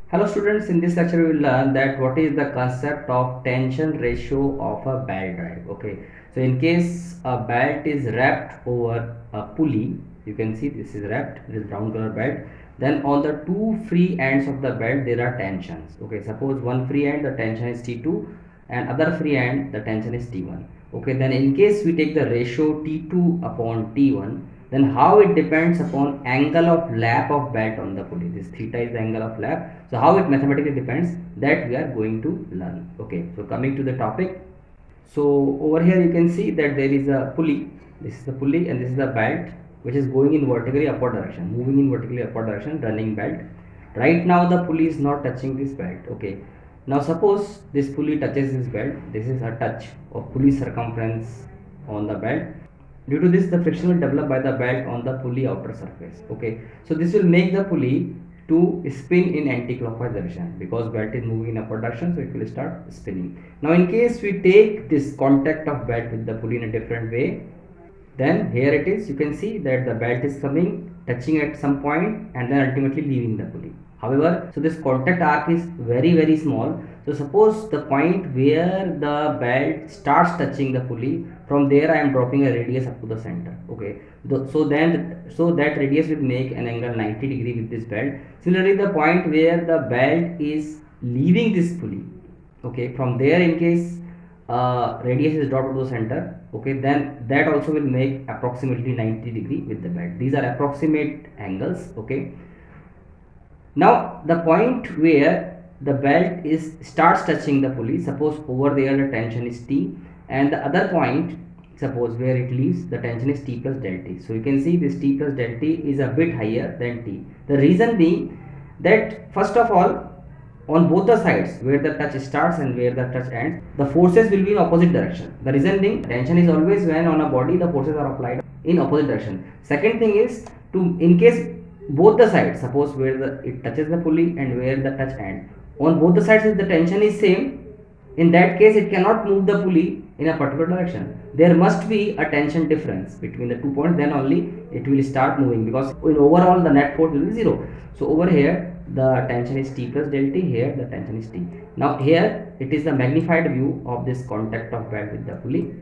Hello students, in this lecture we will learn that what is the concept of tension ratio of a belt drive. Okay, so in case a belt is wrapped over a pulley, you can see this is wrapped, this brown color belt, then on the two free ends of the belt there are tensions. Okay, suppose one free end the tension is T2 and other free end the tension is T1. Okay, then in case we take the ratio T2 upon T1, then how it depends upon angle of lap of belt on the pulley. This theta is the angle of lap. So how it mathematically depends, that we are going to learn. Okay, so coming to the topic. So over here you can see that there is a pulley. This is the pulley and this is the belt which is going in vertically upward direction, moving in vertically upward direction, running belt. Right now the pulley is not touching this belt. Okay, now suppose this pulley touches this belt. This is a touch of pulley circumference on the belt. Due to this, the friction will develop by the belt on the pulley outer surface. Okay, so this will make the pulley to spin in anti-clockwise direction because belt is moving in upward direction, so it will start spinning. Now in case we take this contact of belt with the pulley in a different way, then here it is, you can see that the belt is coming, touching at some point and then ultimately leaving the pulley. However, so this contact arc is very small. So suppose the point where the belt starts touching the pulley, from there I am dropping a radius up to the center. Okay, so that radius will make an angle 90 degree with this belt. Similarly, the point where the belt is leaving this pulley, okay, from there in case radius is dropped to the center, okay, then that also will make approximately 90 degree with the belt. These are approximate angles. Okay, now the point where the belt is starts touching the pulley, suppose over there the tension is T, and the other point, suppose where it leaves, the tension is T plus del T. So you can see this T plus del T is a bit higher than T. The reason being that first of all, on both the sides where the touch starts and where the touch ends, the forces will be in opposite direction. The reason being, tension is always when on a body the forces are applied in opposite direction. Second thing is, to in case both the sides, suppose where it touches the pulley and where the touch ends, on both the sides if the tension is same, in that case it cannot move the pulley in a particular direction. There must be a tension difference between the 2 points, then only it will start moving, because in overall the net force will be 0. So over here the tension is T plus del T, here the tension is T. Now here it is the magnified view of this contact of belt with the pulley.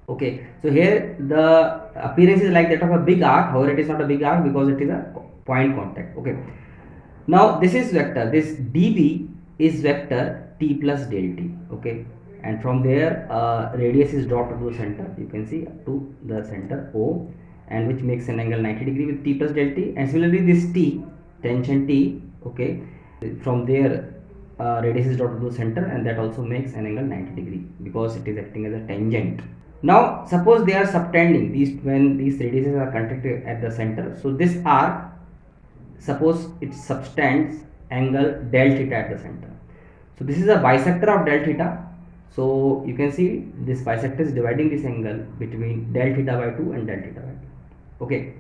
Okay, so here the appearance is like that of a big arc, however it is not a big arc because it is a point contact. Okay, now this is vector, this dB is vector T plus del T. Okay, and from there radius is dropped to the center, you can see to the center O, and which makes an angle 90 degree with T plus del T. And similarly this T, tension T, okay, from there radius is dropped to the center, and that also makes an angle 90 degree because it is acting as a tangent. Now suppose they are subtending, these when these radiuses are contracted at the center, so this arc, suppose it subtends angle del theta at the center. So this is a bisector of del theta. So you can see this bisector is dividing this angle between del theta by 2 and del theta by 2. Okay,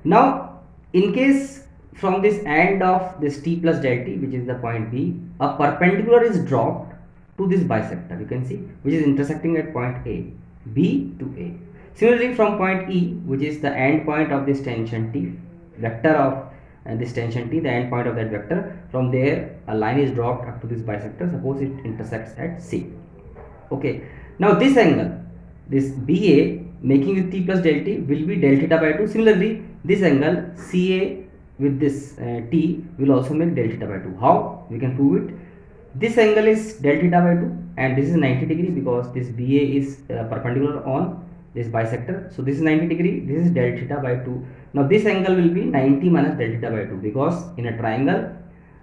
now in case from this end of this T plus del T, which is the point B, a perpendicular is dropped to this bisector, you can see, which is intersecting at point A, B to A. Similarly, from point E, which is the end point of this tension T, vector of this tension T, the end point of that vector, from there a line is dropped up to this bisector, suppose it intersects at C. Okay, now this angle, this BA making with T plus del T will be del theta by 2. Similarly, this angle CA with this T will also make del theta by 2. How? We can prove it. This angle is del theta by 2 and this is 90 degree because this BA is perpendicular on this bisector. So this is 90 degree, this is del theta by 2. Now this angle will be 90 minus del theta by 2 because in a triangle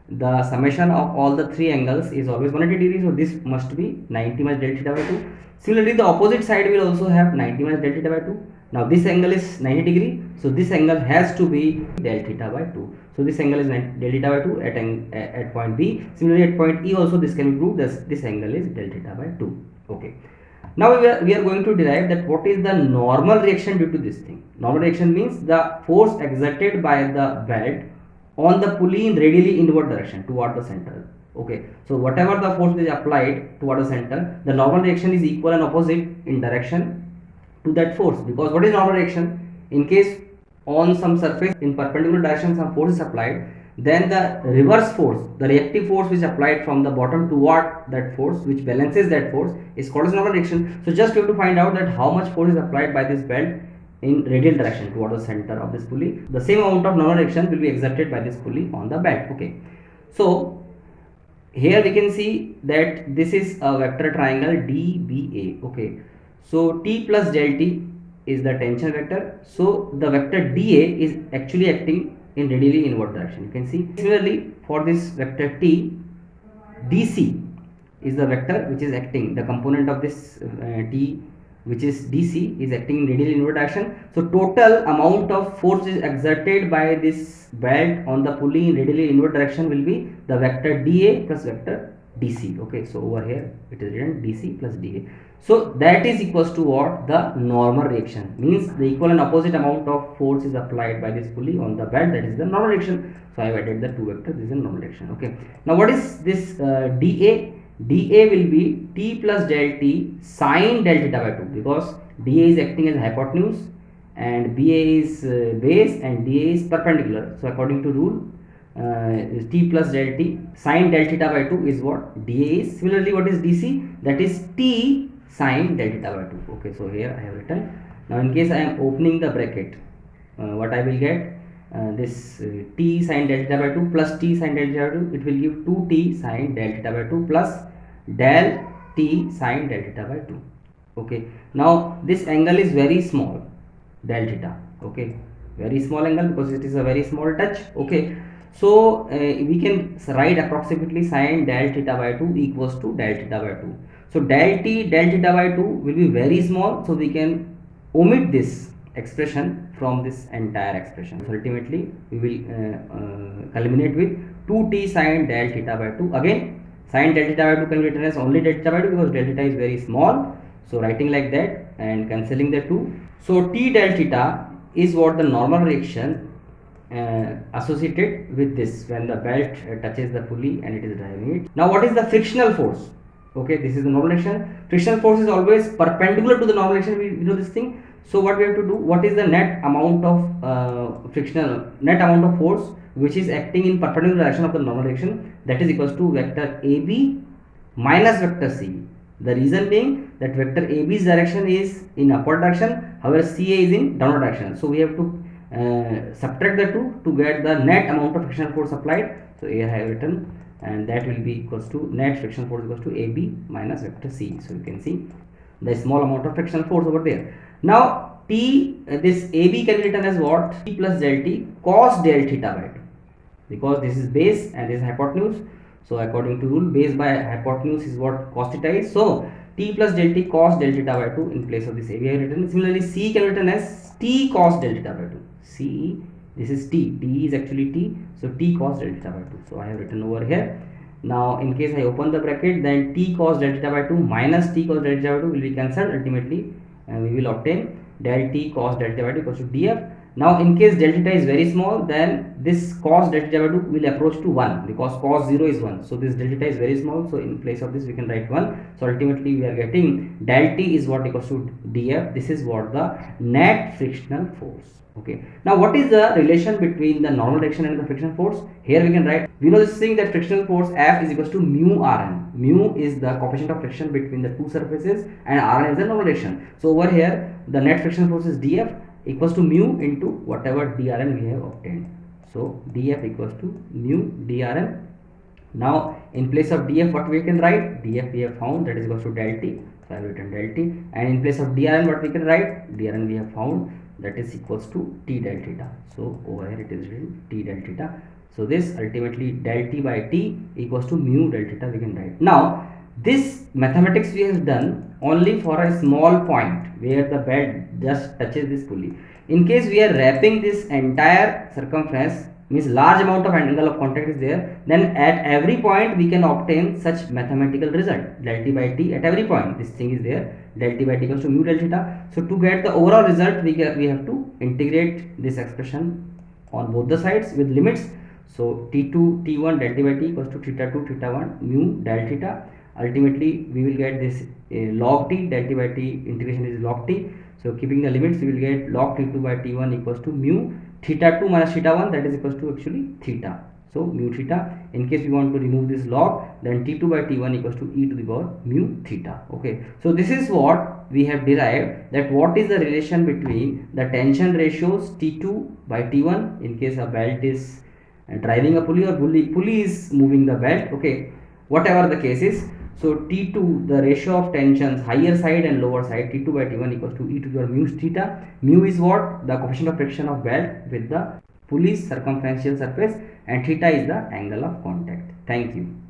the summation of all the three angles is always 180 degrees. So this must be 90 minus del theta by 2. Similarly, the opposite side will also have 90 minus del theta by 2. Now this angle is 90 degree, so this angle has to be del theta by 2. So this angle is del theta by 2 at point B. Similarly, at point E also this can be proved that this angle is del theta by 2. Okay. Now we are going to derive that what is the normal reaction due to this thing. Normal reaction means the force exerted by the belt on the pulley in radially inward direction toward the center. Okay, so whatever the force is applied toward the center, the normal reaction is equal and opposite in direction to that force, because what is normal reaction? In case on some surface in perpendicular direction some force is applied, then the reverse force, the reactive force which applied from the bottom toward that force, which balances that force, is called as normal reaction. So just you have to find out that how much force is applied by this belt in radial direction toward the center of this pulley. The same amount of normal reaction will be exerted by this pulley on the belt. Okay, so here we can see that this is a vector triangle DBA. Okay, so T plus del T is the tension vector, so the vector dA is actually acting in radially inward direction. You can see similarly for this vector T, DC is the vector which is acting, the component of this T which is DC is acting in radial inward direction. So total amount of force is exerted by this belt on the pulley in radially inward direction will be the vector dA plus vector DC. Okay, so over here it is written DC plus dA. So that is equals to what? The normal reaction, means the equal and opposite amount of force is applied by this pulley on the belt, that is the normal reaction. So I have added the two vectors, this is a normal reaction. Okay, now what is this dA? dA will be T plus del T sine del theta by 2, because dA is acting as hypotenuse and BA is base and DA is perpendicular. So according to rule, T plus del T sine del theta by 2 is what dA is. Similarly, what is DC? That is T sine del theta by 2. Okay, so here I have written. Now in case I am opening the bracket, what I will get? This T sine del theta by 2 plus T sine del theta by 2, it will give 2T sine del theta by 2 plus del T sine del theta by 2. Okay, now this angle is very small, del theta. Okay, very small angle because it is a very small touch. Okay, so we can write approximately sine del theta by 2 equals to del theta by 2. So del T del theta by 2 will be very small, so we can omit this expression from this entire expression. So ultimately we will culminate with 2T sine del theta by 2. Again, sine del theta by 2 can be written as only del theta by 2 because del theta is very small. So writing like that and cancelling the 2. So T del theta is what the normal reaction associated with this when the belt touches the pulley and it is driving it. Now what is the frictional force? Okay, this is the normal reaction. Frictional force is always perpendicular to the normal reaction. We know this thing. So what we have to do? What is the net amount of net amount of force which is acting in perpendicular direction of the normal reaction? That is equals to vector AB minus vector CB. The reason being that vector AB's direction is in upward direction, however CA is in downward direction. So we have to subtract the two to get the net amount of frictional force applied. So here I have written, and that will be equals to net friction force equals to AB minus vector C. So you can see the small amount of frictional force over there. Now this AB can be written as what? T plus del T cos del theta by 2, because this is base and this is hypotenuse. So according to rule, base by hypotenuse is what cos theta is. So T plus del T cos del theta by 2 in place of this AB I have written. Similarly, C can be written as T cos del theta by 2. C, this is T, D is actually T, so T cos del theta by 2. So I have written over here. Now in case I open the bracket, then T cos del theta by 2 minus T cos del theta by 2 will be cancelled. Ultimately we will obtain del T cos del theta by 2 equals to dF. Now in case del theta is very small, then this cos del theta by 2 will approach to 1 because cos 0 is 1. So this del theta is very small, so in place of this we can write 1. So ultimately we are getting del T is what equals to dF. This is what the net frictional force. Okay, now what is the relation between the normal direction and the frictional force? Here we can write, we know this thing that frictional force F is equals to mu Rn. Mu is the coefficient of friction between the two surfaces and Rn is the normal direction. So over here the net frictional force is dF equals to mu into whatever drn we have obtained. So dF equals to mu drn. Now in place of dF what we can write? dF we have found, that is equals to del T. So I have written del T, and in place of drn what we can write? drn we have found, that is equals to T del theta. So over here it is written T del theta. So this ultimately del T by T equals to mu del theta we can write. Now this mathematics we have done only for a small point where the bed just touches this pulley. In case we are wrapping this entire circumference, means large amount of angle of contact is there, then at every point we can obtain such mathematical result, del T by T at every point. This thing is there, del T by T equals to mu del theta. So to get the overall result we have to integrate this expression on both the sides with limits. So T2 T1 del T by T equals to theta 2 theta 1 mu del theta. Ultimately we will get this log T, del T by T integration is log T. So keeping the limits we will get log T2 by T1 equals to mu theta 2 minus theta 1, that is equals to actually theta. So mu theta, in case we want to remove this log, then T2 by T1 equals to e to the power mu theta. Okay, so this is what we have derived, that what is the relation between the tension ratios T2 by T1 in case a belt is driving a pulley, or pulley is moving the belt. Okay, whatever the case is. So T2, the ratio of tensions higher side and lower side, T2 by T1 equals to e to the power mu theta. Mu is what? The coefficient of friction of belt with the pulley's circumferential surface, and theta is the angle of contact. Thank you.